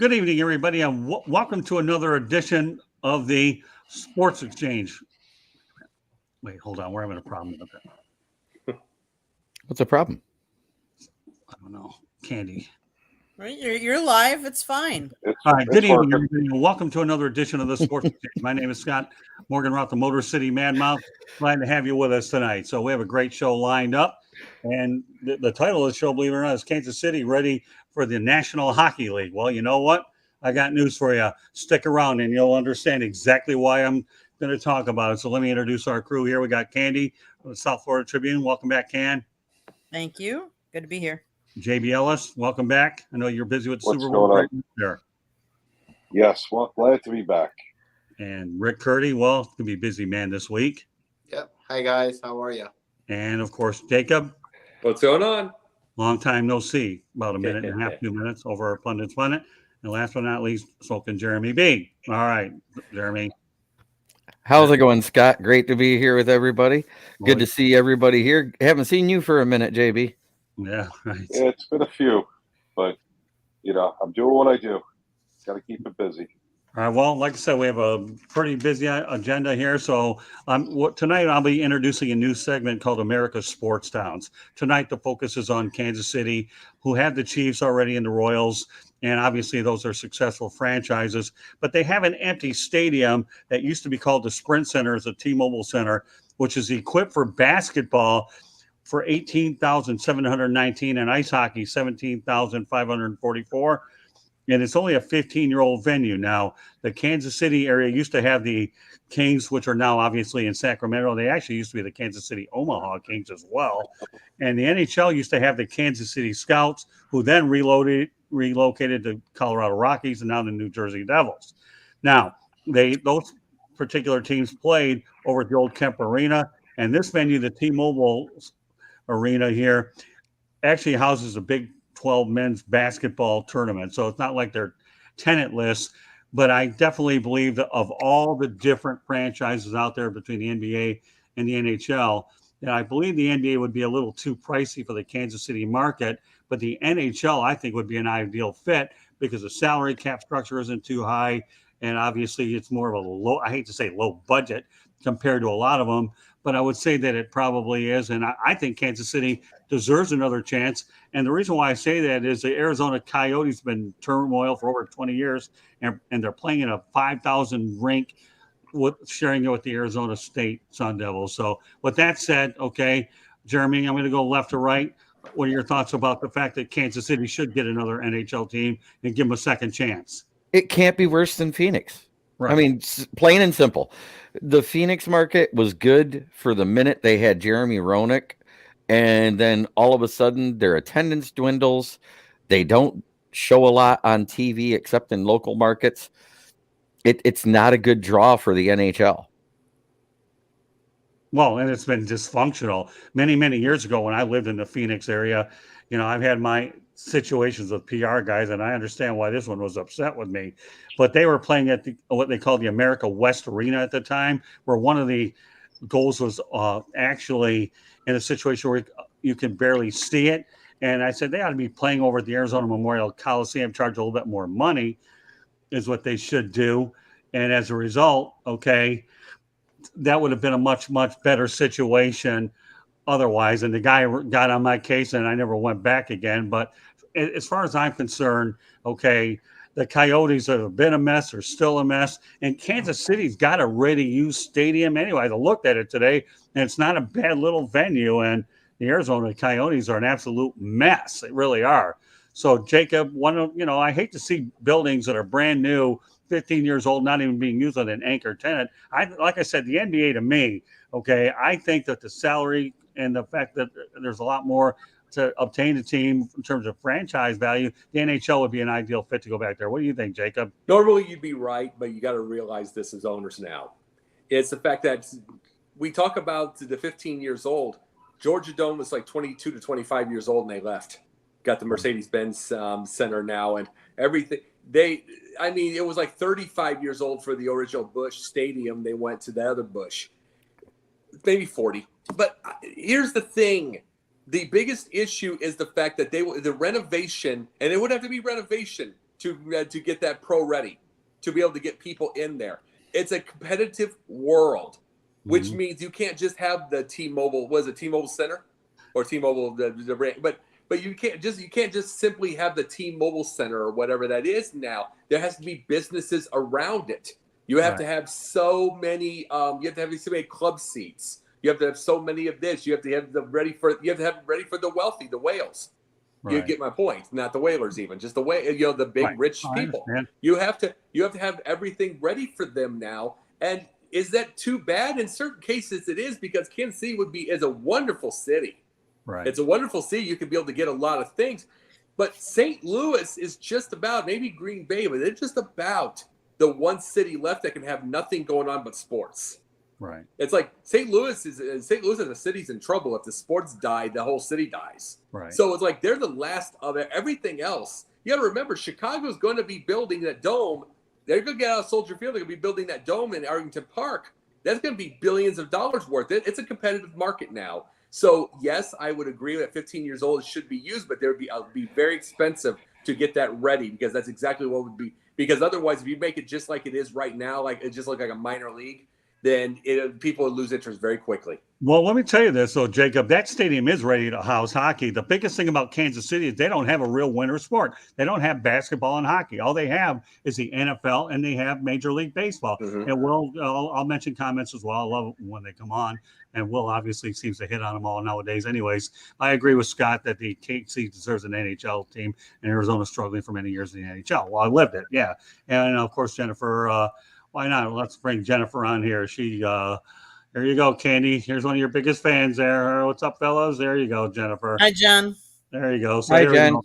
Good evening, everybody, and welcome to another edition of the Sports Exchange. Wait, hold on. We're having a problem with it. What's the problem? I don't know. Candy. Right, you're live. It's fine. All right. Good evening, everybody, and welcome to another edition of the Sports Exchange. My name is Scott Morganroth, the Motor City Mad Mouth. Glad to have you with us tonight. So we have a great show lined up, and the title of the show, believe it or not, is Kansas City ready for the National Hockey League. Well, you know what? I got news for you. Stick around and you'll understand exactly why I'm going to talk about it. So let me introduce our crew here. We got Candy from the South Florida Tribune. Welcome back, Can. Thank you. Good to be here. JB Ellis, welcome back. I know you're busy with the What's Super Bowl going right there. Yes, well, glad to be back. And Rick Curdy, well, going to be busy man this week. Yep. Hi, guys. How are you? And, of course, Jacob. What's going on? Long time no see. About a minute and a half, 2 minutes over our Pundits Planet. And last but not least, Smoking Jeremy B. All right, Jeremy. How's it going, Scott? Great to be here with everybody. Good to see everybody here. Haven't seen you for a minute, JB. Yeah, right. Yeah, it's been a few, but, I'm doing what I do. Got to keep it busy. All right. Well, like I said, we have a pretty busy agenda here. So tonight I'll be introducing a new segment called America's Sports Towns. Tonight the focus is on Kansas City, who had the Chiefs already in the Royals. And obviously those are successful franchises. But they have an empty stadium that used to be called the Sprint Center, as a T-Mobile Center, which is equipped for basketball for 18,719 and ice hockey, 17,544. And it's only a 15-year-old venue. Now, the Kansas City area used to have the Kings, which are now obviously in Sacramento. They actually used to be the Kansas City Omaha Kings as well. And the NHL used to have the Kansas City Scouts, who then relocated to Colorado Rockies and now the New Jersey Devils. Now, those particular teams played over at the old Kemp Arena. And this venue, the T-Mobile Arena here, actually houses a Big 12 men's basketball tournament. So it's not like they're tenantless, but I definitely believe that of all the different franchises out there between the NBA and the NHL, I believe the NBA would be a little too pricey for the Kansas City market, but the NHL I think would be an ideal fit because the salary cap structure isn't too high. And obviously it's more of a low, I hate to say low budget compared to a lot of them, but I would say that it probably is. And I think Kansas City deserves another chance. And the reason why I say that is the Arizona Coyotes have been in turmoil for over 20 years, and they're playing in a 5,000 rink, sharing it with the Arizona State Sun Devils. So with that said, okay, Jeremy, I'm going to go left to right. What are your thoughts about the fact that Kansas City should get another NHL team and give them a second chance? It can't be worse than Phoenix. Right. I mean, plain and simple. The Phoenix market was good for the minute they had Jeremy Roenick, and then all of a sudden their attendance dwindles. They don't show a lot on TV except in local markets. It's not a good draw for the NHL. Well, and it's been dysfunctional. Many, many years ago when I lived in the Phoenix area, I've had my situations with PR guys, and I understand why this one was upset with me. But they were playing at what they called the America West Arena at the time, where one of the goals was actually in a situation where you can barely see it. And I said they ought to be playing over at the Arizona Memorial Coliseum, charge a little bit more money is what they should do. And as a result, okay, that would have been a much, much better situation otherwise. And the guy got on my case and I never went back again. But as far as I'm concerned, okay, the Coyotes have been a mess, are still a mess. And Kansas City's got a ready-use stadium anyway. I looked at it today, and it's not a bad little venue. And the Arizona Coyotes are an absolute mess. They really are. So, Jacob, I hate to see buildings that are brand new, 15 years old, not even being used on an anchor tenant. Like I said, the NBA to me, okay, I think that the salary and the fact that there's a lot more to obtain a team in terms of franchise value, the NHL would be an ideal fit to go back there. What do you think, Jacob? Normally you'd be right, but you got to realize this as owners now. It's the fact that we talk about the 15 years old. Georgia Dome was like 22 to 25 years old and they left. Got the Mercedes-Benz Center now and everything. It was like 35 years old for the original Busch Stadium. They went to the other Busch. Maybe 40. But here's the thing. The biggest issue is the fact that the renovation, and it would have to be renovation to get that pro ready, to be able to get people in there. It's a competitive world, which means you can't just have the T-Mobile. Was it T-Mobile Center or T-Mobile the brand? But you can't just simply have the T-Mobile Center or whatever that is now. There has to be businesses around it. You have to have so many. You have to have so many club seats. You have to have so many of this. You have to have ready for the wealthy, the whales. Right. You get my point. Not the whalers, even just the big rich people. You have to have everything ready for them now. And is that too bad? In certain cases, it is, because Kansas City is a wonderful city. Right. It's a wonderful city. You can be able to get a lot of things, but St. Louis is just about, maybe Green Bay, but they're just about the one city left that can have nothing going on but sports. Right. It's like St. Louis as a city's in trouble. If the sports die, the whole city dies. Right. So it's like they're the last of it. Everything else. You got to remember, Chicago's going to be building that dome. They're going to get out of Soldier Field. They're going to be building that dome in Arlington Park. That's going to be billions of dollars worth. It's a competitive market now. So yes, I would agree that 15 years old it should be used, but there would be very expensive to get that ready, because that's exactly what would be. Because otherwise, if you make it just like it is right now, like it just looks like a minor league, then people would lose interest very quickly. Well, let me tell you this, though, Jacob. That stadium is ready to house hockey. The biggest thing about Kansas City is they don't have a real winter sport. They don't have basketball and hockey. All they have is the NFL, and they have Major League Baseball. And I'll mention comments as well. I love when they come on. And Will obviously seems to hit on them all nowadays. Anyways, I agree with Scott that the KC deserves an NHL team, and Arizona's struggling for many years in the NHL. Well, I lived it, yeah. And, of course, Jennifer, why not? Let's bring Jennifer on here. Here you go, Candy. Here's one of your biggest fans there. What's up, fellas? There you go, Jennifer. Hi, Jen. There you go. So Hi, Jen.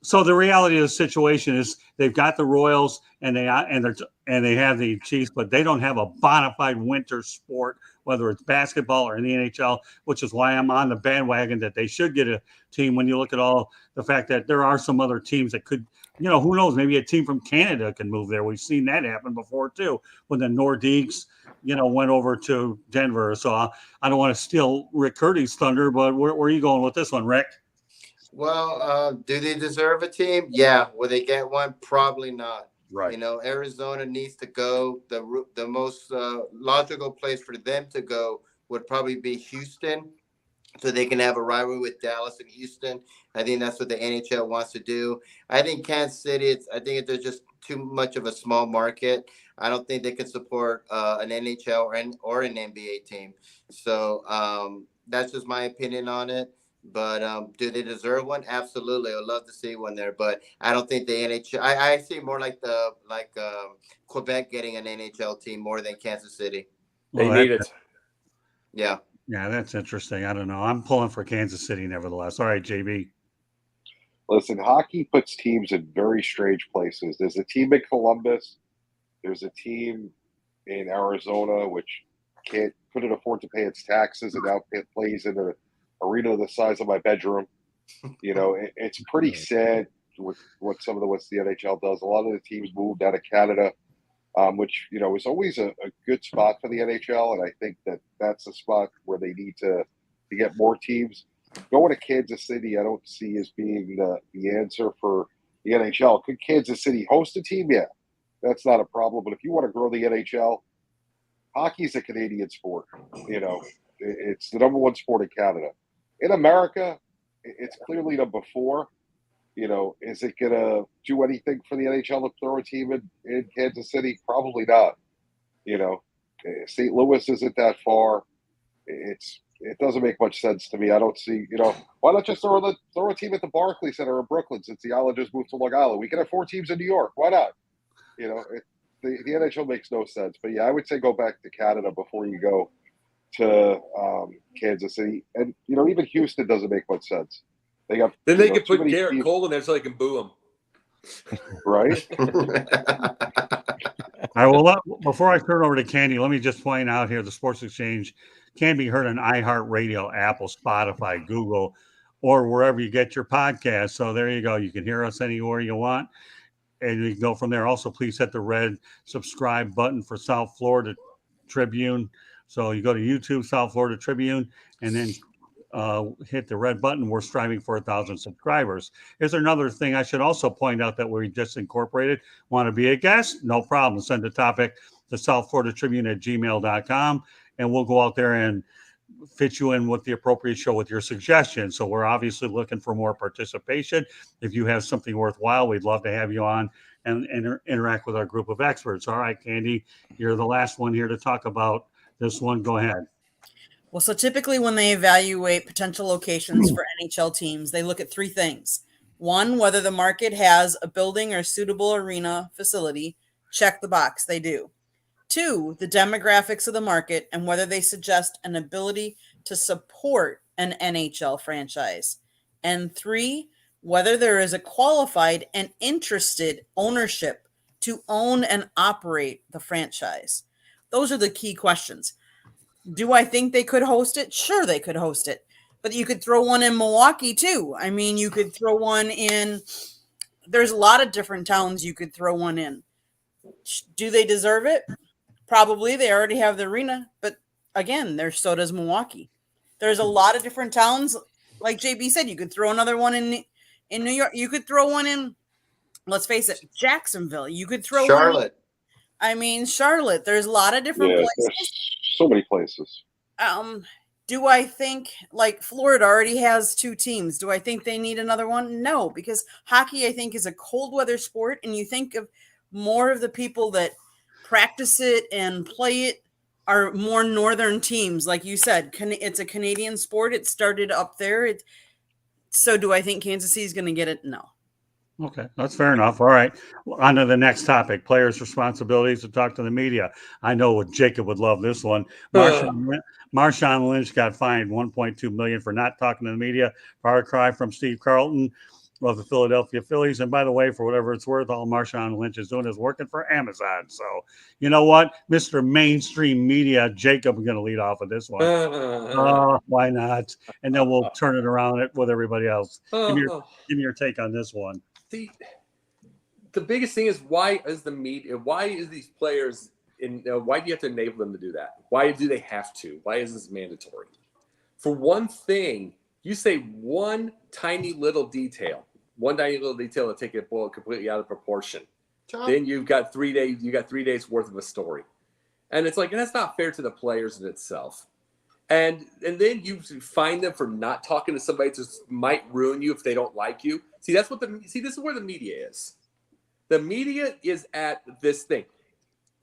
So the reality of the situation is they've got the Royals and they have the Chiefs, but they don't have a bona fide winter sport, whether it's basketball or in the NHL, which is why I'm on the bandwagon that they should get a team. When you look at all the fact that there are some other teams that could, who knows, maybe a team from Canada can move there. We've seen that happen before too, when the Nordiques, went over to Denver. So I don't want to steal Rick Curdy's thunder, but where are you going with this one, Rick? Well, do they deserve a team? Yeah. Will they get one? Probably not. Right. Arizona needs to go. The most logical place for them to go would probably be Houston, so they can have a rivalry with Dallas and Houston. I think that's what the NHL wants to do. I think Kansas City, I think they're just too much of a small market. I don't think they can support an NHL or an NBA team. So that's just my opinion on it. But do they deserve one? Absolutely. I'd love to see one there. But I don't think the NHL. I see more like Quebec getting an NHL team more than Kansas City. They need it. Yeah. Yeah, that's interesting. I don't know. I'm pulling for Kansas City nevertheless. All right, JB. Listen, hockey puts teams in very strange places. There's a team in Columbus. There's a team in Arizona which couldn't afford to pay its taxes, and now it plays in an arena the size of my bedroom. It's pretty sad with what the NHL does. A lot of the teams moved out of Canada, which is always a good spot for the NHL, and I think that's a spot where they need to get more teams. Going to Kansas City, I don't see as being the answer for the NHL. Could Kansas City host a team? Yeah, that's not a problem. But if you want to grow the NHL, hockey's a Canadian sport. It's the number one sport in Canada. In America, it's clearly number 4. Is it going to do anything for the NHL to throw a team in Kansas City? Probably not. St. Louis isn't that far. It doesn't make much sense to me. I don't see, why not just throw a team at the Barclays Center in Brooklyn since the Islanders moved to Long Island? We can have 4 teams in New York. Why not? The NHL makes no sense. But yeah, I would say go back to Canada before you go to Kansas City. And, even Houston doesn't make much sense. They could put Garrett Cole in there so they can boo him. Right? All right, well, before I turn over to Candy, let me just point out here the Sports Exchange can be heard on iHeartRadio, Apple, Spotify, Google, or wherever you get your podcast. So there you go. You can hear us anywhere you want, and you can go from there. Also, please hit the red subscribe button for South Florida Tribune. So you go to YouTube, South Florida Tribune, and then hit the red button. We're striving for 1,000 subscribers. Is there another thing I should also point out that we just incorporated? Want to be a guest? No problem. Send a topic to southfloridatribune@gmail.com, and we'll go out there and fit you in with the appropriate show with your suggestions. So we're obviously looking for more participation. If you have something worthwhile, we'd love to have you on and interact with our group of experts. All right, Candy, you're the last one here to talk about this one. Go ahead. Well, so typically when they evaluate potential locations for NHL teams, they look at three things. One, whether the market has a building or suitable arena facility. Check the box. They do. Two, the demographics of the market and whether they suggest an ability to support an NHL franchise. And three, whether there is a qualified and interested ownership to own and operate the franchise. Those are the key questions. Do I think they could host it? Sure, they could host it. But you could throw one in Milwaukee too. I mean, you could throw one in, there's a lot of different towns you could throw one in. Do they deserve it? Probably. They already have the arena, but again, so does Milwaukee. There's a lot of different towns. Like JB said, you could throw another one in New York. You could throw one in, let's face it, Jacksonville. You could throw Charlotte. Charlotte. There's a lot of different places. There's so many places. Do I think like Florida already has two teams? Do I think they need another one? No, because hockey, I think, is a cold weather sport, and you think of more of the people that practice it and play it are more northern teams. Like you said, it's a Canadian sport. It started up there. So do I think Kansas City is going to get it? No. Okay, that's fair enough. All right, on to the next topic: players' responsibilities to talk to the media. I know Jacob would love this one. Marshawn Lynch got fined $1.2 million for not talking to the media. Far cry from Steve Carlton of the Philadelphia Phillies. And by the way, for whatever it's worth, all Marshawn Lynch is doing is working for Amazon. So you know what, Mr. Mainstream Media, Jacob, I'm going to lead off with this one. Why not? And then we'll turn it around with everybody else. Give me your take on this one. The biggest thing is, why is the media? Why is these players? Why do you have to enable them to do that? Why do they have to? Why is this mandatory? For one thing, you say one tiny little detail to take it completely out of proportion. Then you've got 3 days. You got 3 days worth of a story, and it's like, and that's not fair to the players in itself. And then you find them for not talking to somebody that might ruin you if they don't like you. This is where the media is. The media is at this thing.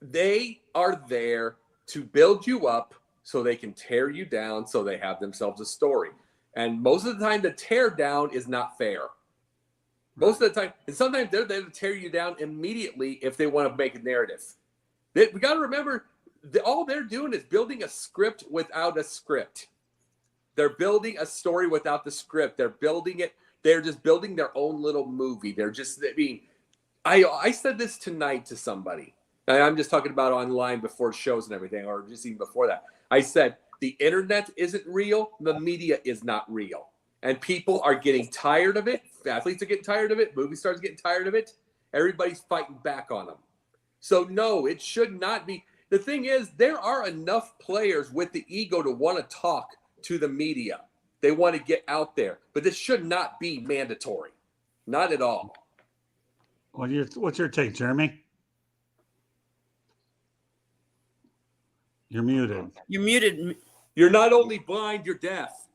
They are there to build you up so they can tear you down, so they have themselves a story. And most of the time, the tear down is not fair. Most of the time, and sometimes they're there to tear you down immediately if they want to make a narrative. We got to remember, all they're doing is building a script without a script. They're building a story without the script. They're building it. They're just building their own little movie. They're just, I said this tonight to somebody. I'm just talking about online before shows and everything, or just even before that. I said, the internet isn't real. The media is not real. And people are getting tired of it. Athletes are getting tired of it. Movie stars are getting tired of it. Everybody's fighting back on them. So no, it should not be. The thing is, there are enough players with the ego to want to talk to the media. They want to get out there. But this should not be mandatory. Not at all. What's your take, Jeremy? You're muted. You're muted. You're not only blind, you're deaf.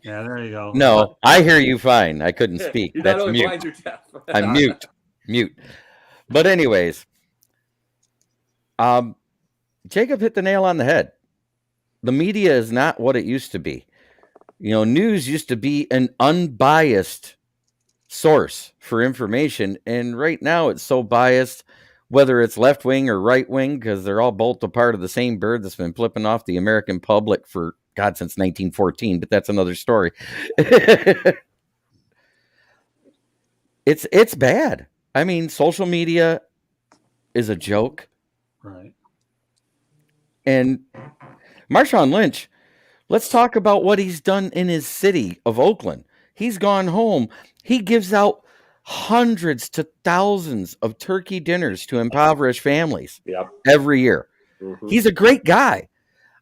Yeah, there you go. No, I hear you fine. I couldn't speak. You're That's not only mute. blind, you're deaf. I'm mute. But anyways, Jacob hit the nail on the head. The media is not what it used to be. News used to be an unbiased source for information, and right now it's so biased, whether it's left wing or right wing, because they're all both a part of the same bird that's been flipping off the American public for since 1914, but that's another story. It's bad. I mean, social media is a joke. Right. And Marshawn Lynch, let's talk about what he's done in his city of Oakland. He's gone home. He gives out hundreds to thousands of turkey dinners to impoverished families every year. Mm-hmm. He's a great guy.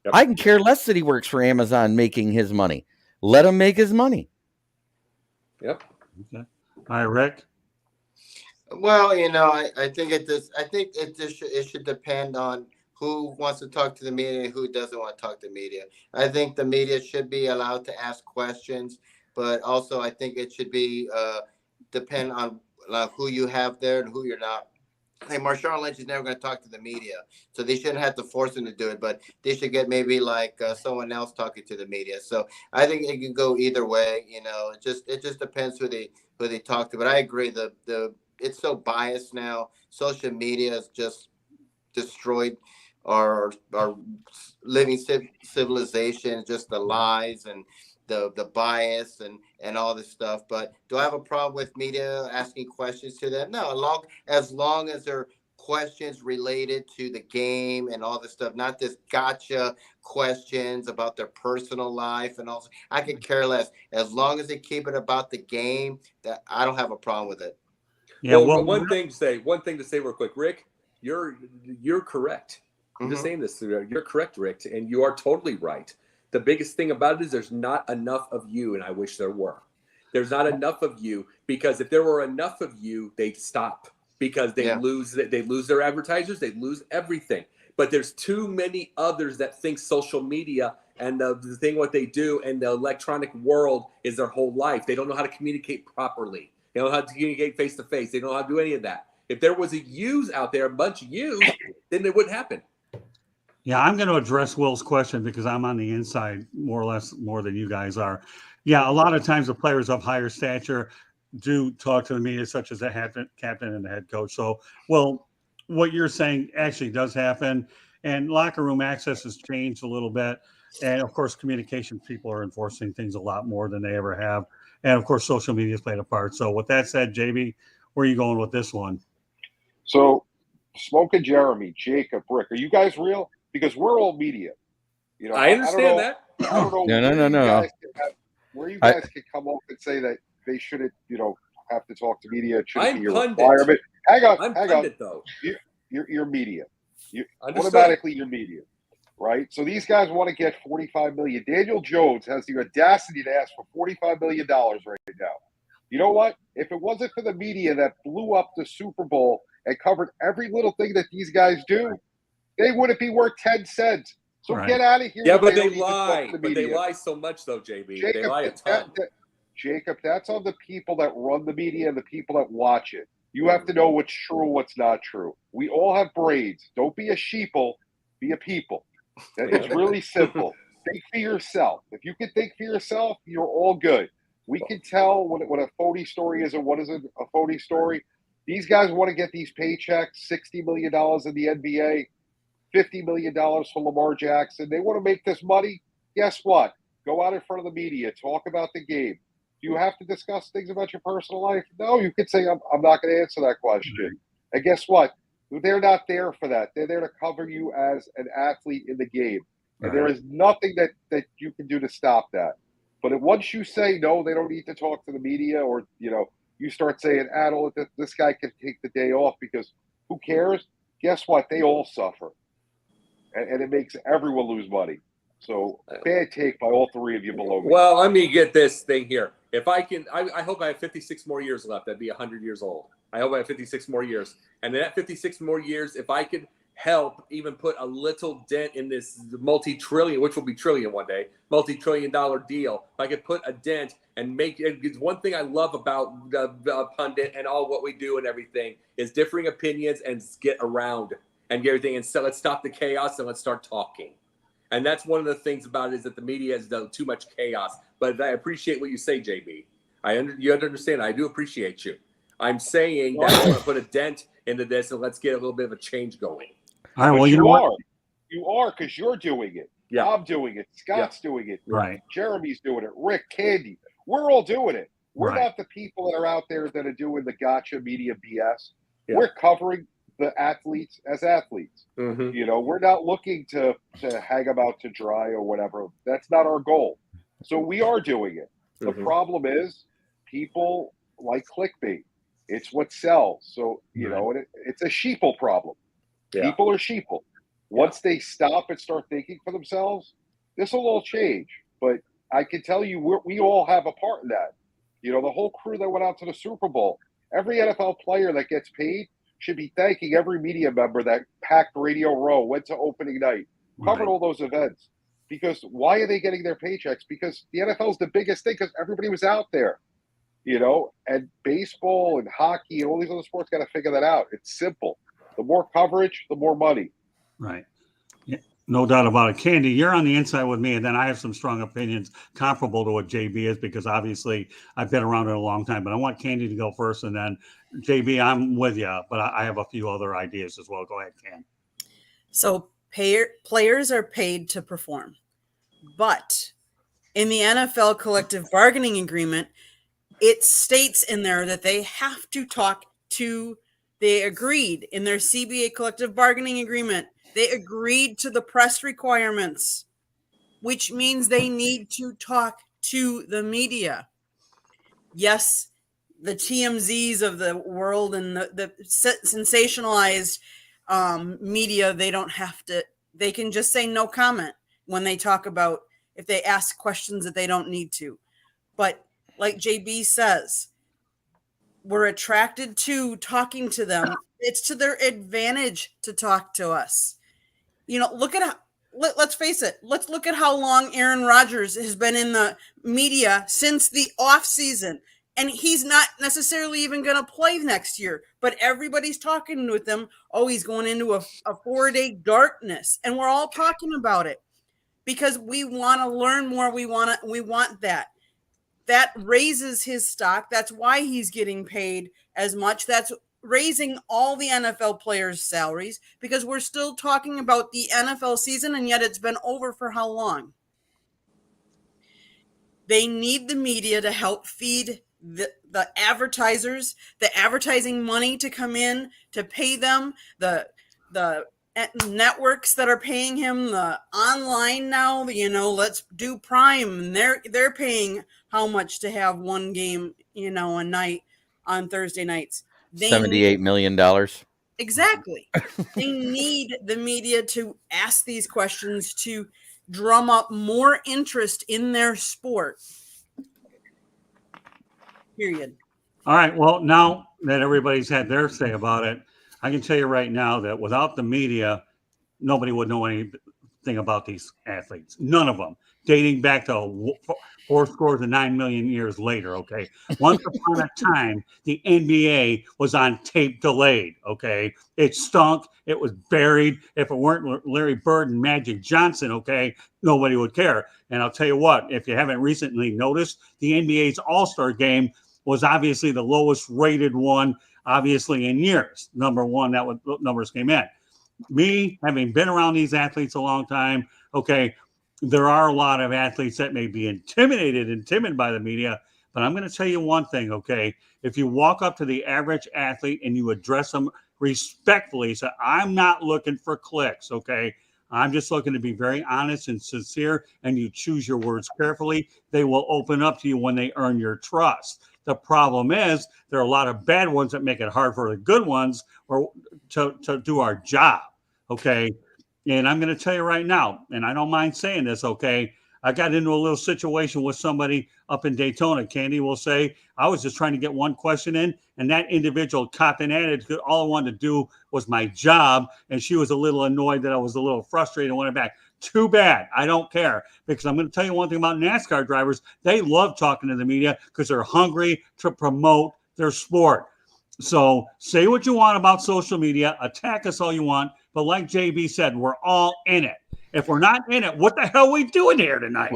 Yep. I can care less that he works for Amazon making his money. Let him make his money. Yep. Okay. All right, Rick. Well, you know, I think it should depend on who wants to talk to the media and who doesn't want to talk to the media. I think the media should be allowed to ask questions, but also I think it should be depend on who you have there and who you're not. Hey, Marshawn Lynch is never going to talk to the media, so they shouldn't have to force him to do it. But they should get maybe like someone else talking to the media. So I think it can go either way. You know, it just depends who they talk to. But I agree, the it's so biased now. Social media has just destroyed our living civilization. Just the lies and the bias and all this stuff. But do I have a problem with media asking questions to them? No, as long as they're questions related to the game and all this stuff, not this gotcha questions about their personal life and all. I could care less. As long as they keep it about the game, that I don't have a problem with it. Yeah. Well, one thing to say real quick, Rick, you're correct. I'm just saying this. You're correct, Rick, and you are totally right. The biggest thing about it is there's not enough of you, and I wish there were. There's not enough of you, because if there were enough of you, they'd stop, because they lose their advertisers, they lose everything. But there's too many others that think social media and the thing what they do and the electronic world is their whole life. They don't know how to communicate properly. They don't know how to communicate face to face. They don't know how to do any of that. If there was a use out there, a bunch of use, then it wouldn't happen. Yeah, I'm going to address Will's question because I'm on the inside more or less more than you guys are. Yeah, a lot of times the players of higher stature do talk to the media, such as the captain and the head coach. So, well, what you're saying actually does happen, and locker room access has changed a little bit. And of course, communication people are enforcing things a lot more than they ever have. And of course, social media has played a part. So, with that said, JB, where are you going with this one? So, Smoke and Jeremy, Jacob, Rick, are you guys real? Because we're all media. You know, I understand that. I don't know No. where you guys can come up and say that they shouldn't, have to talk to media. It shouldn't be a pundit. requirement. Hang on. Pundit, though. You're media. Automatically you're media, right? So these guys want to get $45 million. Daniel Jones has the audacity to ask for $45 million right now. You know what? If it wasn't for the media that blew up the Super Bowl and covered every little thing that these guys do, they wouldn't be worth 10 cents. So get out of here. Yeah, but they lie. But they lie so much, though, JB. Jacob, they lie a ton. Jacob, that's on the people that run the media and the people that watch it. You have to know what's true and what's not true. We all have brains. Don't be a sheeple. Be a people. It's really simple. Think for yourself. If you can think for yourself, you're all good. We can tell what a phony story is and what isn't a phony story. These guys want to get these paychecks, $60 million in the NBA, $50 million for Lamar Jackson. They want to make this money. Guess what? Go out in front of the media. Talk about the game. Do you have to discuss things about your personal life? No, you could say, I'm not going to answer that question. And guess what? They're not there for that. They're there to cover you as an athlete in the game. And there is nothing that you can do to stop that. But once you say, no, they don't need to talk to the media, or, you start saying, Adel, this guy can take the day off because who cares? Guess what? They all suffer. And it makes everyone lose money. So bad take by all three of you below me. Well, let me get this thing here. If I can, I hope I have 56 more years left. I'd be 100 years old. I hope I have 56 more years. And in that 56 more years, if I could help even put a little dent in this multi-trillion, which will be trillion one day, multi-trillion-dollar deal, if I could put a dent and make it, it's one thing I love about the pundit and all what we do and everything is differing opinions and get around and get everything. And so let's stop the chaos and let's start talking. And that's one of the things about it is that the media has done too much chaos. But I appreciate what you say, JB. You understand. I do appreciate you. I'm saying that I want to put a dent into this and let's get a little bit of a change going. All right. Well, you know what? You are, because you're doing it. Yeah. I'm doing it. Scott's doing it. Right. Jeremy's doing it. Rick, Candy. We're all doing it. We're not the people that are out there that are doing the gotcha media BS. Yeah. We're covering the athletes as athletes. We're not looking to hang them out to dry or whatever. That's not our goal. So we are doing it. The problem is people like clickbait. It's what sells. So, and it's a sheeple problem. Yeah. People are sheeple. Once they stop and start thinking for themselves, this will all change. But I can tell you we all have a part in that. You know, the whole crew that went out to the Super Bowl, every NFL player that gets paid should be thanking every media member that packed Radio Row, went to opening night, covered all those events. Because why are they getting their paychecks? Because the NFL is the biggest thing because everybody was out there, you know, and baseball and hockey and all these other sports got to figure that out. It's simple. The more coverage, the more money. Right. Yeah, no doubt about it. Candy, you're on the inside with me, and then I have some strong opinions comparable to what JB is because obviously I've been around it a long time. But I want Candy to go first, and then JB, I'm with you, but I have a few other ideas as well. Go ahead, Candy. So players are paid to perform, but in the NFL collective bargaining agreement, it states in there that they have to talk to. They agreed in their CBA collective bargaining agreement. They agreed to the press requirements, which means they need to talk to the media. Yes, the TMZs of the world and the sensationalized media, they don't have to, they can just say no comment when they talk about, if they ask questions that they don't need to. But like JB says, we're attracted to talking to them. It's to their advantage to talk to us. You know, look at how, let's face it. Let's look at how long Aaron Rodgers has been in the media since the off season. And he's not necessarily even going to play next year, but everybody's talking with him. Oh, he's going into a 4-day darkness, and we're all talking about it because we want to learn more. We want that. That raises his stock. That's why he's getting paid as much. That's raising all the NFL players' salaries because we're still talking about the NFL season, and yet it's been over for how long? They need the media to help feed the advertisers, the advertising money to come in to pay them, the networks that are paying him, the online now, you know, let's do Prime. They're paying how much to have one game, you know, a night on Thursday nights. $78 million. Exactly. They need the media to ask these questions to drum up more interest in their sport. Period. All right. Well, now that everybody's had their say about it, I can tell you right now that without the media, nobody would know anything about these athletes. None of them, dating back to 9 million years later. Okay. Once upon a time, the NBA was on tape delayed. Okay. It stunk. It was buried. If it weren't Larry Bird and Magic Johnson, okay, nobody would care. And I'll tell you what, if you haven't recently noticed, the NBA's All-Star game was obviously the lowest rated one, obviously, in years. Number one, that was, numbers came in. Me, having been around these athletes a long time, okay, there are a lot of athletes that may be intimidated by the media, but I'm going to tell you one thing, okay? If you walk up to the average athlete and you address them respectfully, say, I'm not looking for clicks, okay? I'm just looking to be very honest and sincere, and you choose your words carefully, they will open up to you when they earn your trust. The problem is there are a lot of bad ones that make it hard for the good ones or to do our job, okay? And I'm going to tell you right now, and I don't mind saying this, okay? I got into a little situation with somebody up in Daytona. Candy will say, I was just trying to get one question in, and that individual copped an attitude. All I wanted to do was my job, and she was a little annoyed that I was a little frustrated and went back. Too bad. I don't care, because I'm going to tell you one thing about NASCAR drivers. They love talking to the media because they're hungry to promote their sport. So say what you want about social media, attack us all you want, but like JB said, we're all in it. If we're not in it, what the hell are we doing here tonight?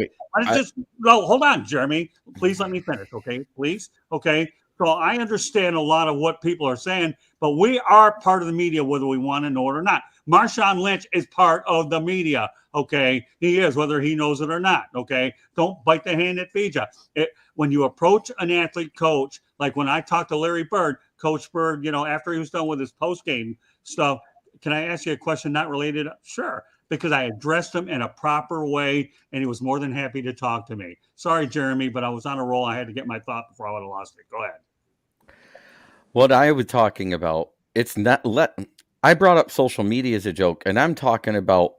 No, hold on, Jeremy. Please let me finish, okay? Please, okay? So I understand a lot of what people are saying, but we are part of the media, whether we want to know it or not. Marshawn Lynch is part of the media, okay? He is, whether he knows it or not, okay? Don't bite the hand that feeds you. When you approach an athlete coach, like when I talked to Larry Bird, Coach Bird, you know, after he was done with his post-game stuff, can I ask you a question not related? Sure, because I addressed him in a proper way, and he was more than happy to talk to me. Sorry, Jeremy, but I was on a roll. I had to get my thought before I would have lost it. Go ahead. What I was talking about, it's not I brought up social media as a joke, and I'm talking about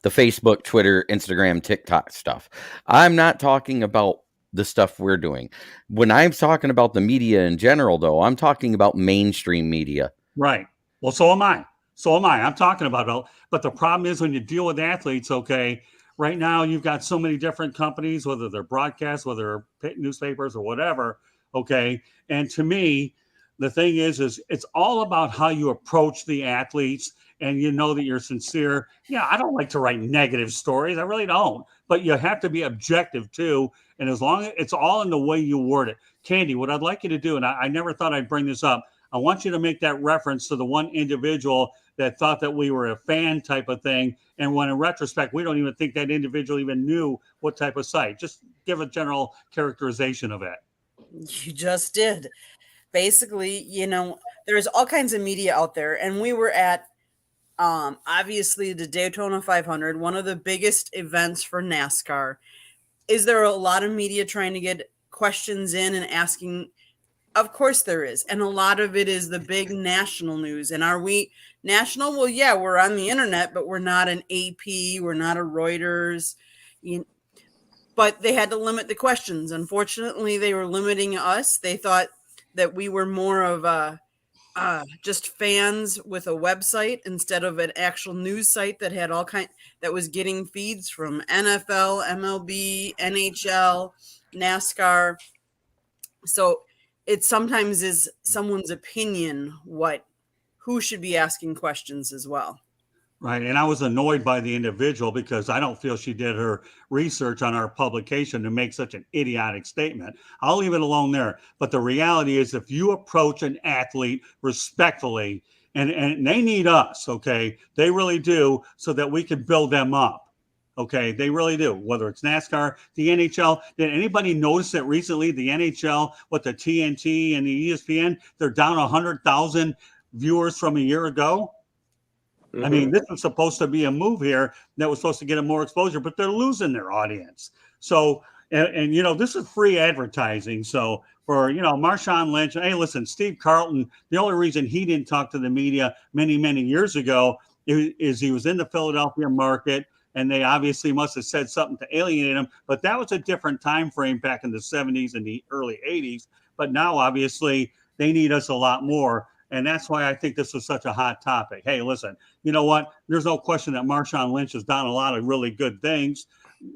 the Facebook, Twitter, Instagram, TikTok stuff. I'm not talking about the stuff we're doing. When I'm talking about the media in general, though, I'm talking about mainstream media. Right. Well, so am I. I'm talking about it. But the problem is when you deal with athletes, okay, right now you've got so many different companies, whether they're broadcasts, whether they're newspapers or whatever, okay? And to me, the thing is it's all about how you approach the athletes and you know that you're sincere. Yeah, I don't like to write negative stories. I really don't. But you have to be objective too. And as long as it's all in the way you word it. Candy, what I'd like you to do, and I never thought I'd bring this up, I want you to make that reference to the one individual that thought that we were a fan type of thing. And when in retrospect, we don't even think that individual even knew what type of site. Just give a general characterization of it. You just did. Basically, there's all kinds of media out there. And we were at, obviously, the Daytona 500, one of the biggest events for NASCAR. Is there a lot of media trying to get questions in and asking? Of course there is. And a lot of it is the big national news. And are we national? Well, yeah, we're on the internet, but we're not an AP. We're not a Reuters. But they had to limit the questions. Unfortunately, they were limiting us. They thought that we were more of just fans with a website instead of an actual news site that had that was getting feeds from NFL, MLB, NHL, NASCAR. So it sometimes is someone's opinion who should be asking questions as well. Right. And I was annoyed by the individual because I don't feel she did her research on our publication to make such an idiotic statement. I'll leave it alone there. But the reality is if you approach an athlete respectfully, and they need us, okay, they really do, so that we can build them up. Okay, they really do. Whether it's NASCAR, the NHL. Did anybody notice that recently the NHL with the TNT and the ESPN, they're down 100,000 viewers from a year ago? Mm-hmm. I mean, this was supposed to be a move here that was supposed to get them more exposure, but they're losing their audience. So, and this is free advertising. So for, Marshawn Lynch, hey, listen, Steve Carlton, the only reason he didn't talk to the media many, many years ago is he was in the Philadelphia market. And they obviously must have said something to alienate him. But that was a different time frame back in the 70s and the early 80s. But now, obviously, they need us a lot more. And that's why I think this was such a hot topic. Hey, listen, you know what? There's no question that Marshawn Lynch has done a lot of really good things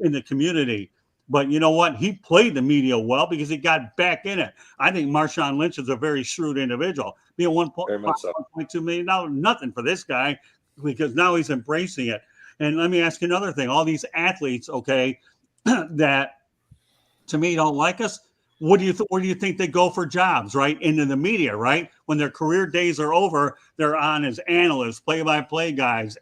in the community. But you know what? He played the media well because he got back in it. I think Marshawn Lynch is a very shrewd individual. Being $1.2 million, nothing for this guy because now he's embracing it. And let me ask you another thing. All these athletes, okay, that to me don't like us, where do you think they go for jobs, right? Into the media, right? When their career days are over, they're on as analysts, play-by-play guys,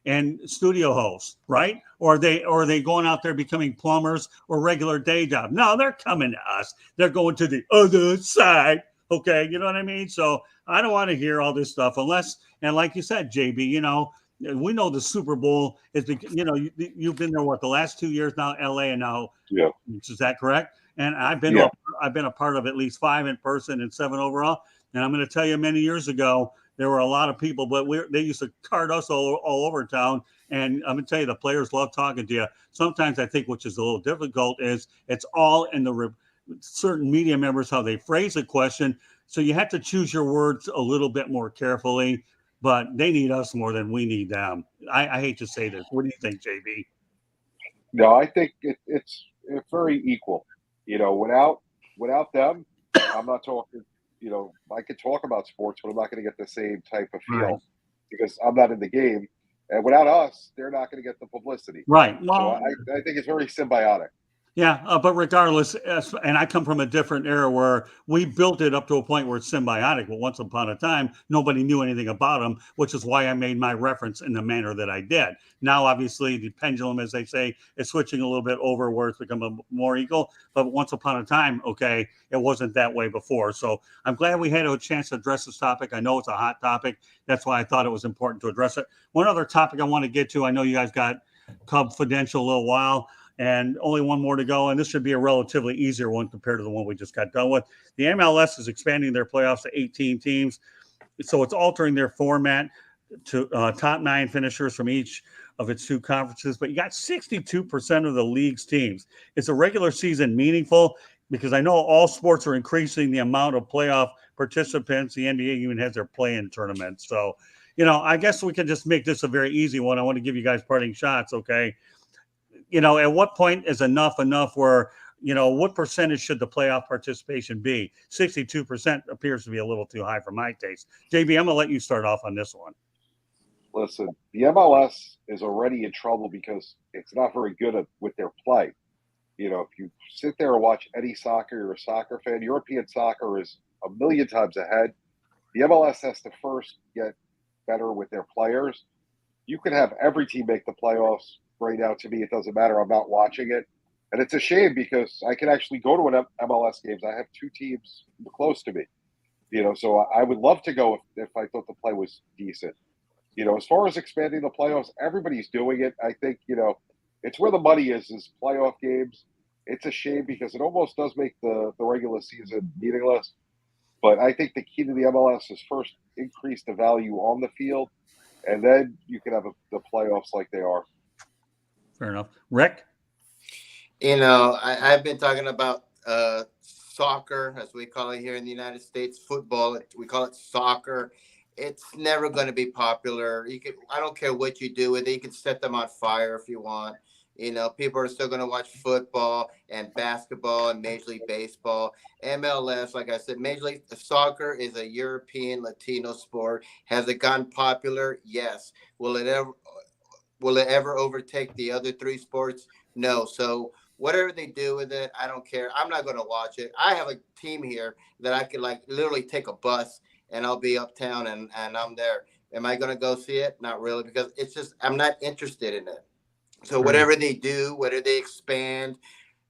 and studio hosts, right? Or are they going out there becoming plumbers or regular day job? No, they're coming to us. They're going to the other side, okay? You know what I mean? So I don't want to hear all this stuff unless, and like you said, JB, we know the Super Bowl is, you've been there, the last 2 years now, LA and now, yeah. Is that correct? And I've been a part of at least 5 in person and 7 overall. And I'm going to tell you, many years ago, there were a lot of people, but they used to cart us all over town. And I'm going to tell you, the players love talking to you. Sometimes I think, which is a little difficult, is it's all in the certain media members, how they phrase a question. So you have to choose your words a little bit more carefully. But they need us more than we need them. I hate to say this. What do you think, JB? No, I think it's very equal. Without them, I'm not talking. I could talk about sports, but I'm not going to get the same type of feel because I'm not in the game. And without us, they're not going to get the publicity. Right. Well, so I think it's very symbiotic. Yeah, but regardless, and I come from a different era where we built it up to a point where it's symbiotic. But once upon a time, nobody knew anything about them, which is why I made my reference in the manner that I did. Now, obviously, the pendulum, as they say, is switching a little bit over where it's become more equal. But once upon a time, okay, it wasn't that way before. So I'm glad we had a chance to address this topic. I know it's a hot topic. That's why I thought it was important to address it. One other topic I want to get to, I know you guys got Confidential a little while. And only one more to go. And this should be a relatively easier one compared to the one we just got done with. The MLS is expanding their playoffs to 18 teams. So it's altering their format. top 9 finishers from each of its 2 conferences, but you got 62% of the league's teams. Is a regular season meaningful? Because I know all sports are increasing the amount of playoff participants. The NBA even has their play-in tournament. So, I guess we can just make this a very easy one. I want to give you guys parting shots, okay? At what point is enough where, what percentage should the playoff participation be? 62% appears to be a little too high for my taste. JB, I'm going to let you start off on this one. Listen, the MLS is already in trouble because it's not very good with their play. If you sit there and watch any soccer, you're a soccer fan. European soccer is a million times ahead. The MLS has to first get better with their players. You can have every team make the playoffs. Right now, to me, it doesn't matter. I'm not watching it. And it's a shame because I can actually go to an MLS games. I have 2 teams close to me. So I would love to go if I thought the play was decent. As far as expanding the playoffs, everybody's doing it. I think, it's where the money is playoff games. It's a shame because it almost does make the regular season meaningless. But I think the key to the MLS is first increase the value on the field, and then you can have the playoffs like they are. Fair enough. Rick? I've been talking about soccer, as we call it here in the United States, football. We call it soccer. It's never going to be popular. I don't care what you do with it. You can set them on fire if you want. People are still going to watch football and basketball and Major League Baseball. MLS, like I said, Major League Soccer is a European Latino sport. Has it gotten popular? Yes. Will it ever overtake the other 3 sports? No. So whatever they do with it, I don't care. I'm not going to watch it. I have a team here that I could literally take a bus and I'll be uptown and I'm there. Am I going to go see it? Not really, because it's just, I'm not interested in it. So whatever they do, whether they expand,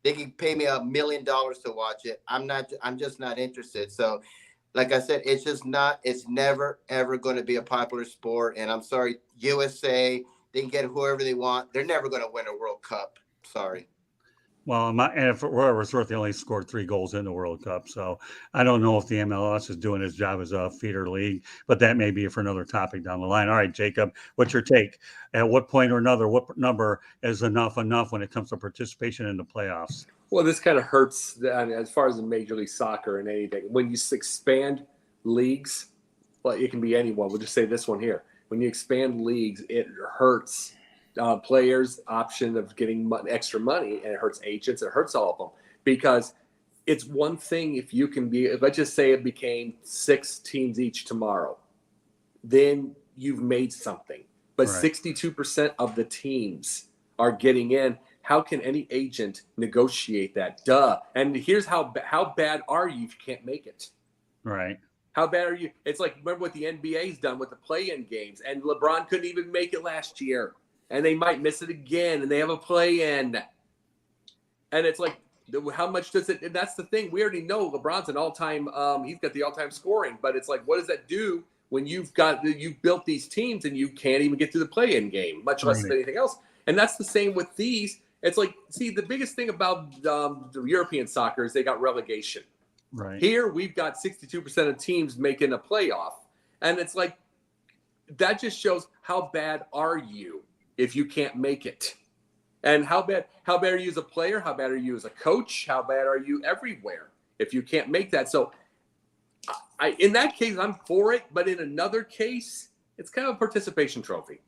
they can pay me $1 million to watch it. I'm just not interested. So like I said, it's never, ever going to be a popular sport. And I'm sorry, USA, they can get whoever they want. They're never going to win a World Cup. Sorry. Well, and for whatever it's worth, they only scored 3 goals in the World Cup. So I don't know if the MLS is doing its job as a feeder league, but that may be for another topic down the line. All right, Jacob, what's your take? At what point or another, what number is enough when it comes to participation in the playoffs? Well, this kind of hurts as far as the Major League Soccer and anything. When you expand leagues, well, it can be anyone. We'll just say this one here. When you expand leagues, it hurts players' option of getting extra money, and it hurts agents. It hurts all of them because it's one thing if you can be. Let's just say it became 6 teams each tomorrow, then you've made something. But 62% of the teams are getting in. How can any agent negotiate that? Duh. And here's how bad are you if you can't make it? Right. How bad are you? It's like, remember what the NBA's done with the play-in games, and LeBron couldn't even make it last year. And they might miss it again, and they have a play-in. And it's like, how much does it – and that's the thing. We already know LeBron's an all-time he's got the all-time scoring. But it's like, what does that do when you've built these teams and you can't even get to the play-in game, much less anything else? And that's the same with these. It's like, see, the biggest thing about the European soccer is they got relegation. Right. Here, we've got 62% of teams making a playoff. And it's like, that just shows how bad are you if you can't make it. And how bad are you as a player? How bad are you as a coach? How bad are you everywhere if you can't make that? So in that case, I'm for it. But in another case, it's kind of a participation trophy.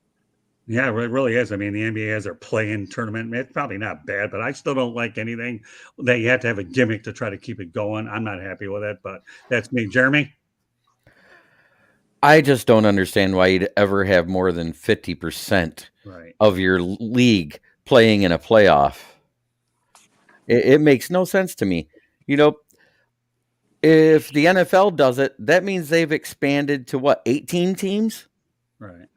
Yeah, it really is. I mean, the NBA has their play-in tournament. It's probably not bad, but I still don't like anything that you have to have a gimmick to try to keep it going. I'm not happy with it, but that's me. Jeremy? I just don't understand why you'd ever have more than 50% of your league playing in a playoff. It makes no sense to me. If the NFL does it, that means they've expanded to 18 teams? Right.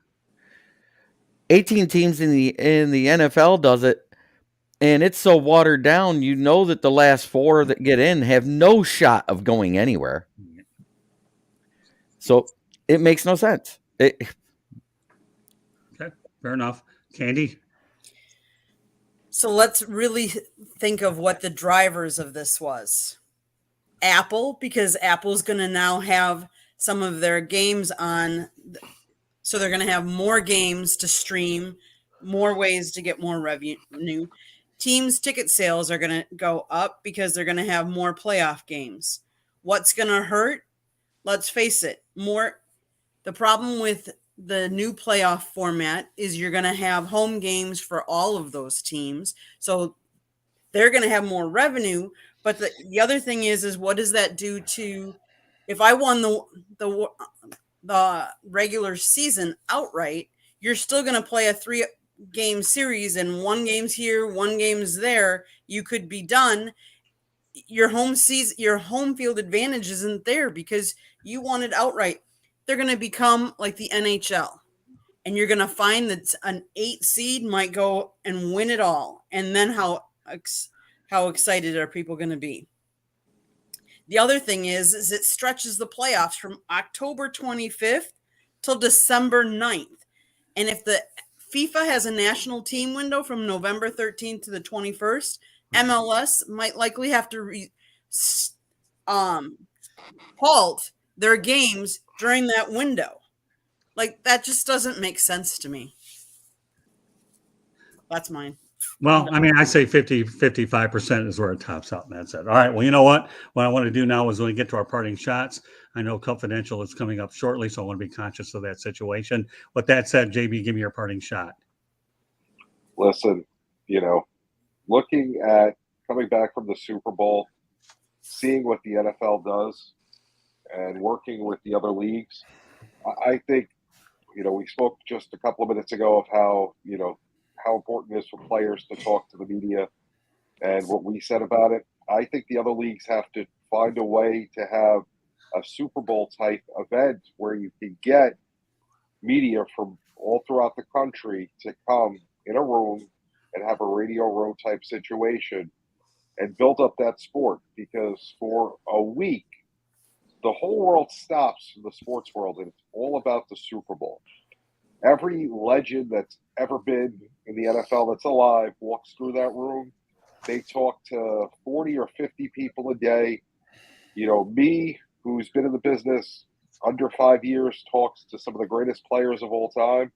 18 teams in the NFL does it, and it's so watered down, that the last 4 that get in have no shot of going anywhere. So it makes no sense. Okay, fair enough. Candy? So let's really think of what the drivers of this was. Apple, because Apple's going to now have some of their games on So they're going to have more games to stream, more ways to get more revenue. Teams' ticket sales are going to go up because they're going to have more playoff games. What's going to hurt? Let's face it, the problem with the new playoff format is you're going to have home games for all of those teams. So they're going to have more revenue. But the other thing is what does that do to, if I won the regular season outright, you're still going to play a 3-game series and 1 game's here, 1 game's there. You could be done. Your home field advantage isn't there because you won it outright. They're going to become like the NHL, and you're going to find that an 8 seed might go and win it all. And then how excited are people going to be? The other thing is it stretches the playoffs from October 25th till December 9th. And if the FIFA has a national team window from November 13th to the 21st, MLS might likely have to halt their games during that window. Like, that just doesn't make sense to me. That's mine. Well, I mean, I say 55% is where it tops out, and that's it. All right. Well, you know what? What I want to do now is when we get to our parting shots, I know Confidential is coming up shortly, so I want to be conscious of that situation. With that said, JB, give me your parting shot. Listen, looking at coming back from the Super Bowl, seeing what the NFL does and working with the other leagues, I think, we spoke just a couple of minutes ago of how important it is for players to talk to the media and what we said about it. I think the other leagues have to find a way to have a Super Bowl type event where you can get media from all throughout the country to come in a room and have a radio row type situation and build up that sport, because for a week, the whole world stops in the sports world and it's all about the Super Bowl. Every legend that's ever been in the NFL that's alive walks through that room. They talk to 40 or 50 people a day. Me, who's been in the business under 5 years, talks to some of the greatest players of all time.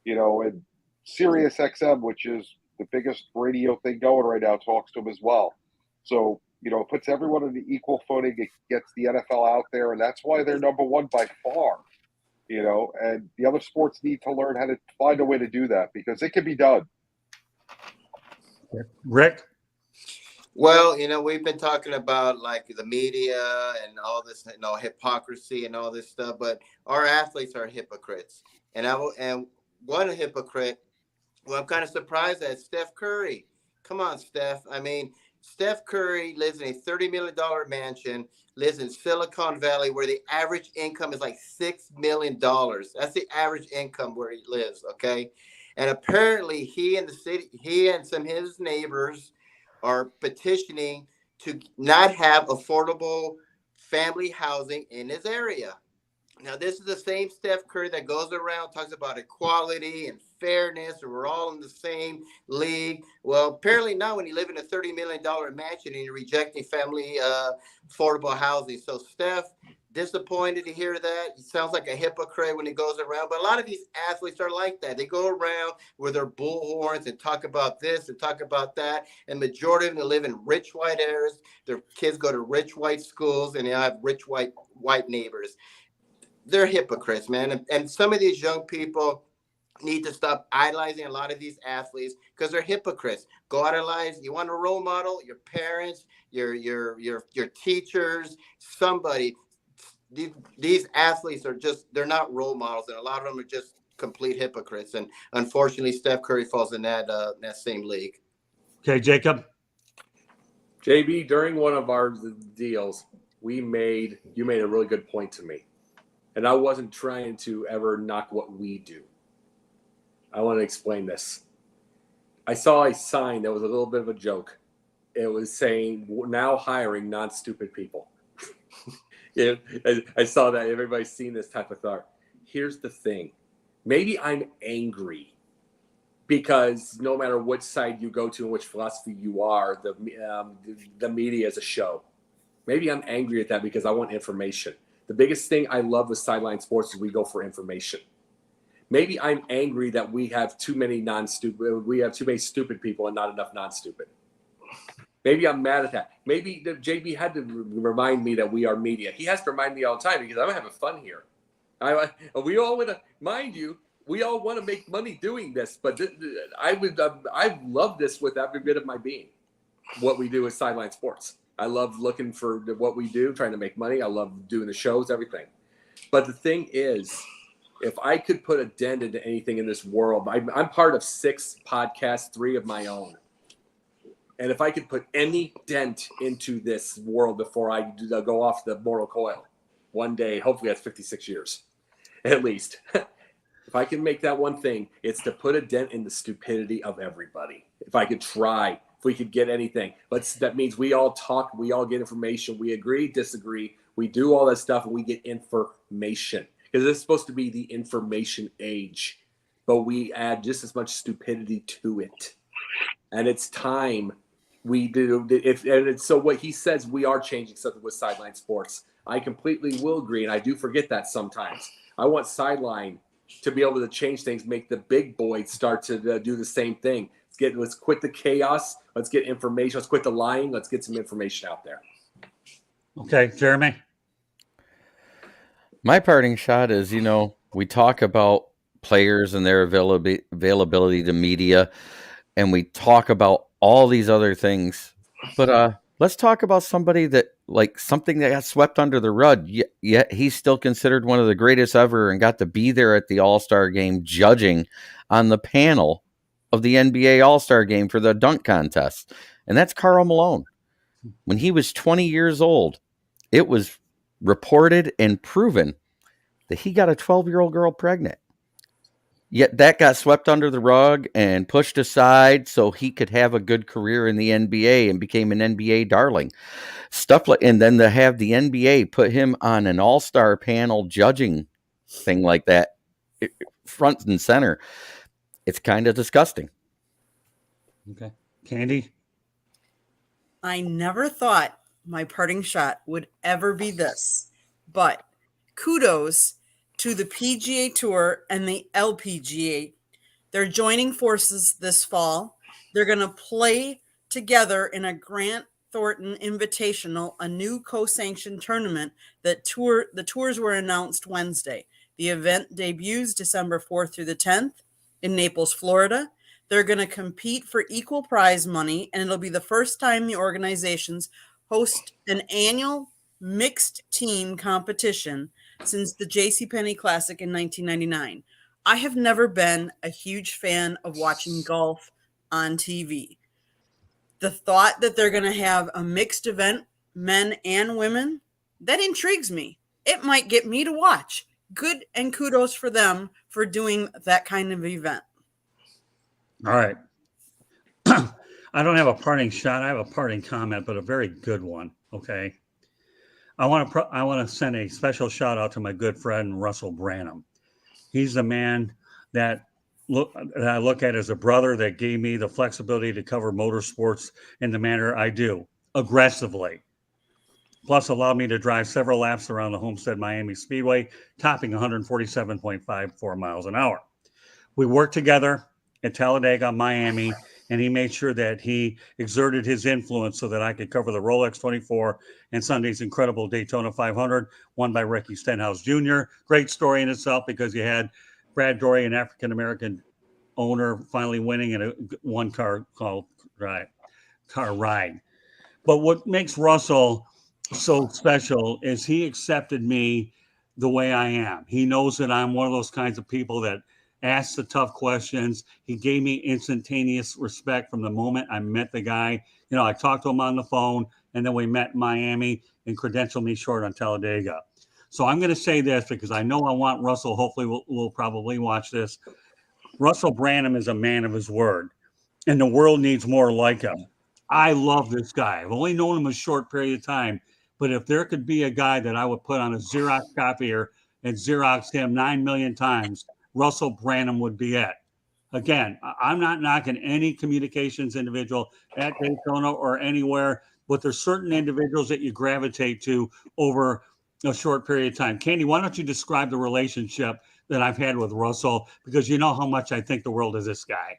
And Sirius XM, which is the biggest radio thing going right now, talks to them as well. So, it puts everyone on the equal footing. It gets the NFL out there, and that's why they're number one by far. And the other sports need to learn how to find a way to do that, because it can be done. Rick? Well, we've been talking about like the media and all this, hypocrisy and all this stuff, but our athletes are hypocrites. And one hypocrite, well, I'm kind of surprised at Steph Curry. Come on, Steph. I mean, Steph Curry lives in a $30 million mansion, lives in Silicon Valley, where the average income is like $6 million. That's the average income where he lives, okay? And apparently he and some of his neighbors are petitioning to not have affordable family housing in his area. Now, this is the same Steph Curry that goes around, talks about equality and fairness, and we're all in the same league. Well, apparently not when you live in a $30 million mansion and you're rejecting family affordable housing. So, Steph, disappointed to hear that. He sounds like a hypocrite when he goes around. But a lot of these athletes are like that. They go around with their bullhorns and talk about this and talk about that. And majority of them live in rich white areas. Their kids go to rich white schools, and they have rich white neighbors. They're hypocrites, man. And some of these young people need to stop idolizing a lot of these athletes because they're hypocrites. Go idolize. You want a role model? Your parents, your teachers, somebody. These athletes are they're not role models, and a lot of them are just complete hypocrites. And unfortunately, Steph Curry falls in that same league. Okay, Jacob. JB, during one of our deals, you made a really good point to me. And I wasn't trying to ever knock what we do. I want to explain this. I saw a sign that was a little bit of a joke. It was saying, "We're now hiring non-stupid people." I saw that. Everybody's seen this type of thought. Here's the thing. Maybe I'm angry because no matter which side you go to and which philosophy you are, the media is a show. Maybe I'm angry at that because I want information. The biggest thing I love with Sideline Sports is we go for information. Maybe I'm angry that we have too many stupid people and not enough non-stupid. Maybe I'm mad at that. Maybe JB had to remind me that we are media. He has to remind me all the time because I'm having fun here. We all want to, mind you, we all want to make money doing this, but I love this with every bit of my being. What we do is Sideline Sports. I love looking for what we do, trying to make money. I love doing the shows, everything. But the thing is, if I could put a dent into anything in this world, I'm part of 6 podcasts, 3 of my own. And if I could put any dent into this world before I go off the mortal coil, one day, hopefully that's 56 years, at least. If I can make that one thing, it's to put a dent in the stupidity of everybody. If I could try, if we could get anything. That means we all talk, we all get information, we agree, disagree, we do all that stuff, and we get information. Because it's supposed to be the information age. But we add just as much stupidity to it. And it's time we do. So what he says, we are changing something with Sideline Sports. I completely will agree, and I do forget that sometimes. I want Sideline to be able to change things, make the big boys start to do the same thing. Let's quit the chaos. Let's get information. Let's quit the lying. Let's get some information out there. Okay, Jeremy. My parting shot is, we talk about players and their availability to media, and we talk about all these other things. But let's talk about somebody that, something that got swept under the rug, yet he's still considered one of the greatest ever and got to be there at the All-Star game judging on the panel of the NBA All-Star game for the dunk contest. And that's Karl Malone. When he was 20 years old, it was reported and proven that he got a 12-year-old girl pregnant. Yet that got swept under the rug and pushed aside so he could have a good career in the NBA and became an NBA darling. And then to have the NBA put him on an all-star panel judging thing like that, front and center, it's kind of disgusting. Okay. Candy? I never thought my parting shot would ever be this, but kudos to the PGA Tour and the LPGA. They're joining forces this fall. They're going to play together in a Grant Thornton Invitational, a new co-sanctioned tournament the tours were announced Wednesday. The event debuts December 4th through the 10th in Naples, Florida. They're going to compete for equal prize money, and it'll be the first time the organizations host an annual mixed team competition since the JCPenney Classic in 1999. I have never been a huge fan of watching golf on TV. The thought that they're going to have a mixed event, men and women, that intrigues me. It might get me to watch. Good, and kudos for them for doing that kind of event. All right. I don't have a parting shot. I have a parting comment, but a very good one. Okay. I want to send a special shout out to my good friend Russell Branham. He's the man that I look at as a brother that gave me the flexibility to cover motorsports in the manner I do, aggressively. Plus allowed me to drive several laps around the Homestead Miami Speedway, topping 147.54 miles an hour. We worked together at Talladega, Miami, and he made sure that he exerted his influence so that I could cover the Rolex 24 and Sunday's incredible Daytona 500, won by Ricky Stenhouse Jr. Great story in itself because you had Brad Dory, an African-American owner, finally winning in a one-car ride. But what makes Russell so special is he accepted me the way I am. He knows that I'm one of those kinds of people that asked the tough questions. He gave me instantaneous respect from the moment I met the guy. I talked to him on the phone, and then we met in Miami and credentialed me short on Talladega. So I'm going to say this because I know I want Russell. Hopefully we'll probably watch this. Russell Branham is a man of his word, and the world needs more like him. I love this guy. I've only known him a short period of time, but if there could be a guy that I would put on a Xerox copier and Xerox him 9 million times, Russell Branham would be it. Again, I'm not knocking any communications individual at Daytona or anywhere, but there's certain individuals that you gravitate to over a short period of time. Candy, why don't you describe the relationship that I've had with Russell, because you know how much I think the world is this guy.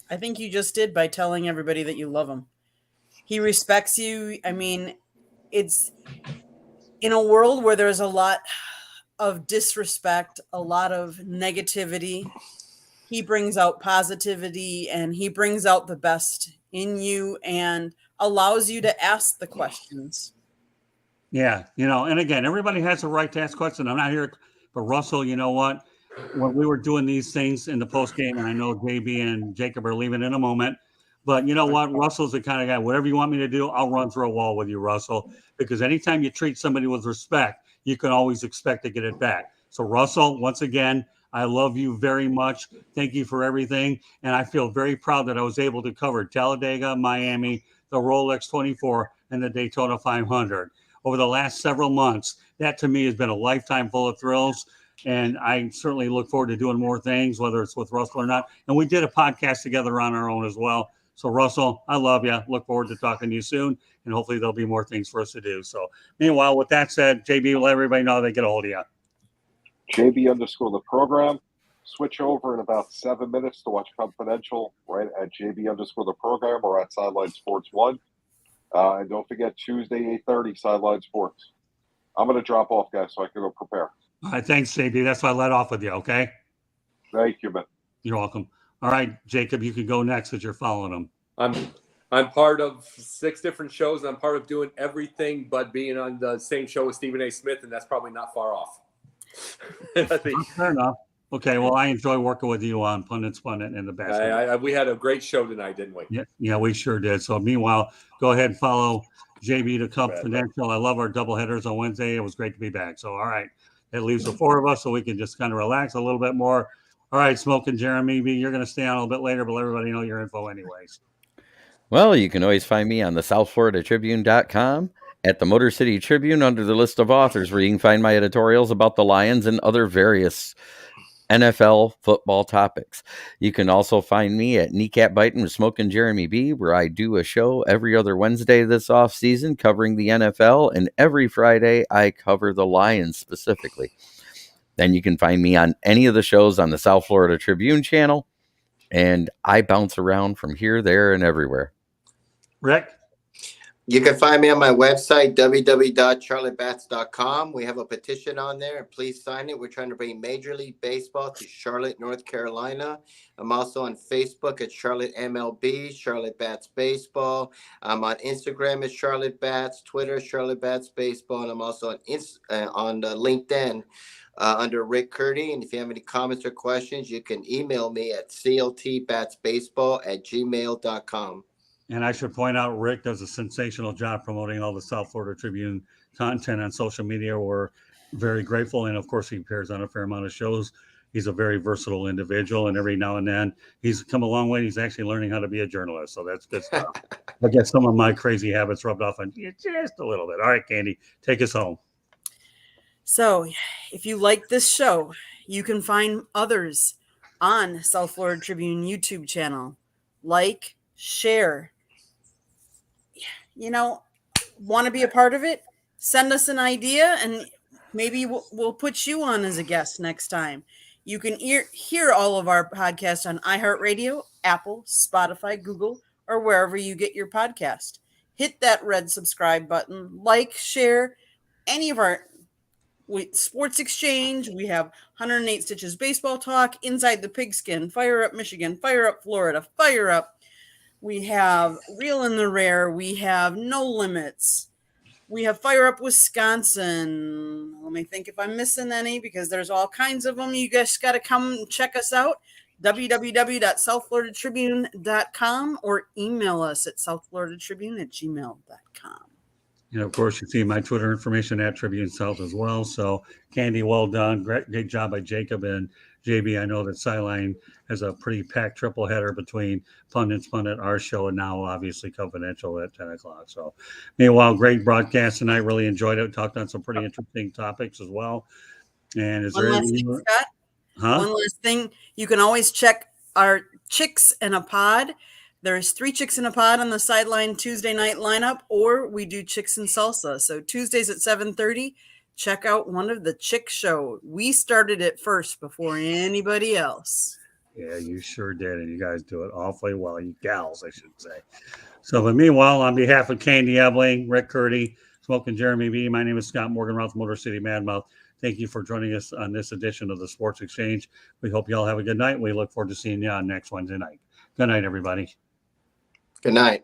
I think you just did by telling everybody that you love him. He respects you. I mean, it's in a world where there's a lot of disrespect, a lot of negativity. He brings out positivity and he brings out the best in you and allows you to ask the questions. Yeah, and again, everybody has a right to ask questions. I'm not here, but Russell, you know what? When we were doing these things in the post game, and I know JB and Jacob are leaving in a moment, but you know what? Russell's the kind of guy, whatever you want me to do, I'll run through a wall with you, Russell, because anytime you treat somebody with respect, you can always expect to get it back. So, Russell, once again, I love you very much. Thank you for everything. And I feel very proud that I was able to cover Talladega, Miami, the Rolex 24, and the Daytona 500 over the last several months. That to me has been a lifetime full of thrills. And I certainly look forward to doing more things, whether it's with Russell or not. And we did a podcast together on our own as well. So, Russell, I love you. Look forward to talking to you soon. And hopefully there'll be more things for us to do. So, meanwhile, with that said, JB, will let everybody know they get a hold of you. JB_ the program. Switch over in about 7 minutes to watch Confidential right at JB_ the program or at Sideline Sports 1. And don't forget Tuesday, 8:30, Sideline Sports. I'm going to drop off, guys, so I can go prepare. All right. Thanks, JB. That's why I let off with you. Okay. Thank you, man. You're welcome. All right, Jacob, you can go next as you're following them. I'm part of 6 different shows, and I'm part of doing everything but being on the same show with Stephen A. Smith, and that's probably not far off. Fair enough. Okay, well, I enjoy working with you on Pundit and the best. We had a great show tonight, didn't we? Yeah, we sure did. So meanwhile, go ahead and follow JB to Confidential. I love our double headers on Wednesday. It was great to be back. So, all right, that leaves the 4 of us so we can just kind of relax a little bit more. All right, Smoke and Jeremy, you're going to stay on a little bit later, but let everybody know your info anyways. Well, you can always find me on the SouthFloridaTribune.com, at the Motor City Tribune under the list of authors, where you can find my editorials about the Lions and other various NFL football topics. You can also find me at Kneecap Biting with Smoke and Jeremy B, where I do a show every other Wednesday this off season covering the NFL, and every Friday I cover the Lions specifically. Then you can find me on any of the shows on the South Florida Tribune channel, and I bounce around from here, there, and everywhere. Rick? You can find me on my website, www.charlottebats.com. We have a petition on there, and please sign it. We're trying to bring Major League Baseball to Charlotte, North Carolina. I'm also on Facebook at Charlotte MLB, Charlotte Bats Baseball. I'm on Instagram at Charlotte Bats, Twitter, Charlotte Bats Baseball, and I'm also on LinkedIn under Rick Curdy. And if you have any comments or questions, you can email me at cltbatsbaseball@gmail.com. And I should point out, Rick does a sensational job promoting all the South Florida Tribune content on social media. We're very grateful. And of course, he appears on a fair amount of shows. He's a very versatile individual. And every now and then he's come a long way. He's actually learning how to be a journalist. So that's good stuff. I get some of my crazy habits rubbed off on you just a little bit. All right, Candy, take us home. So if you like this show, you can find others on South Florida Tribune YouTube channel. Like, share. Want to be a part of it? Send us an idea and maybe we'll put you on as a guest next time. You can hear all of our podcasts on iHeartRadio, Apple, Spotify, Google, or wherever you get your podcast. Hit that red subscribe button, like, share any of our Sports Exchange. We have 108 Stitches Baseball Talk, Inside the Pigskin, Fire Up Michigan, Fire Up Florida, Fire Up. We have Real in the Rare. We have No Limits. We have Fire Up Wisconsin. Let me think if I'm missing any, because there's all kinds of them. You guys got to come and check us out. www.southfloridatribune.com or email us at southfloridatribune@gmail.com. And of course, you see my Twitter information at Tribune South as well. So, Candy, well done. Great job by Jacob and JB. I know that Sideline has a pretty packed triple header between Pundit, our show, and now obviously Confidential at 10 o'clock. So, meanwhile, great broadcast tonight. Really enjoyed it. Talked on some pretty interesting topics as well. And is One there last anything? thing, Scott? One last thing. You can always check our Chicks in a Pod. There's 3 Chicks in a Pod on the Sideline Tuesday night lineup, or we do Chicks and Salsa. So Tuesdays at 7:30, check out one of the chick show. We started it first before anybody else. Yeah, you sure did. And you guys do it awfully well. You gals, I should say. So, but meanwhile, on behalf of Candy Ebling, Rick Curdy, Smoking Jeremy B, my name is Scott Morgan, Ralph Motor City Madmouth. Thank you for joining us on this edition of the Sports Exchange. We hope you all have a good night. We look forward to seeing you on next Wednesday night. Good night, everybody. Good night.